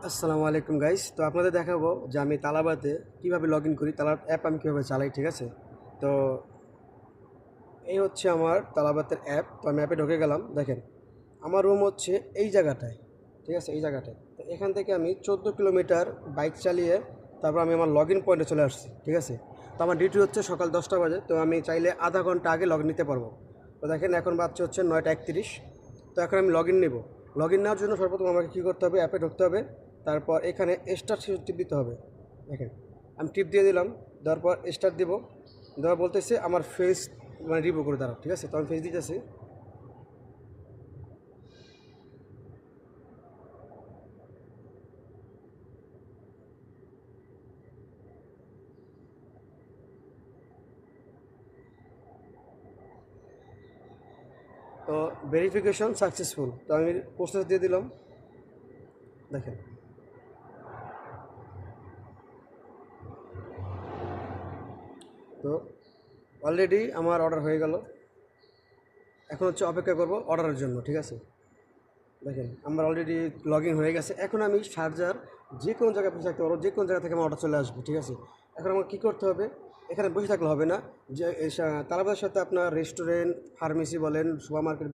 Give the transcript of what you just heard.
আসসালামু আলাইকুম গাইস। তো আপনাদের দেখাবো যে আমি তালাবাতে কিভাবে লগ ইন করি, তালাব অ্যাপ আমি কীভাবে চালাই। ঠিক আছে, তো এই হচ্ছে আমার তালাবাতের অ্যাপ। তো আমি অ্যাপে ঢুকে গেলাম। দেখেন আমার রুম হচ্ছে এই জায়গাটায়। ঠিক আছে, এই জায়গাটায়। তো এখান থেকে আমি 14 কিলোমিটার বাইক চালিয়ে তারপর আমি আমার লগ ইন পয়েন্টে চলে আসছি। ঠিক আছে, তো আমার ডিউটি হচ্ছে সকাল 10টা বাজে। তো আমি চাইলে আধা ঘন্টা আগে লগ নিতে পারবো। তো দেখেন এখন বাজছে হচ্ছে 9টা 31। তো এখন আমি লগ ইন নেবো। লগ ইন নেওয়ার জন্য সর্বপ্রথম আমাকে কী করতে হবে, অ্যাপে ঢুকতে হবে। তারপর এখানে স্টার্ট টিপ দিতে হবে। দেখেন আমি টিপ দিয়ে দিলাম। দেওয়ার পর স্টার্ট দিব। দেওয়া বলতেছে আমার ফেস মানে রিভিউ করে দাঁড়াও। ঠিক আছে, তো আমি ফেস দিতেছি। তো ভেরিফিকেশন সাকসেসফুল। তো আমি প্রসেস দিয়ে দিলাম। দেখেন তো অলরেডি আমার অর্ডার হয়ে গেল। এখন হচ্ছে অপেক্ষা করব অর্ডারের জন্য। ঠিক আছে, দেখেন আমার অলরেডি লগ ইন হয়ে গেছে। এখন আমি শারজার যে কোনো জায়গায় বসে থাকতে পারবো, যে কোনো জায়গা থেকে আমার অর্ডার চলে আসবে। ঠিক আছে, এখন আমার কী করতে হবে, এখানে বসে থাকলে হবে না। যে তালাবাদের সাথে আপনার রেস্টুরেন্ট, ফার্মেসি বলেন, সুপার মার্কেট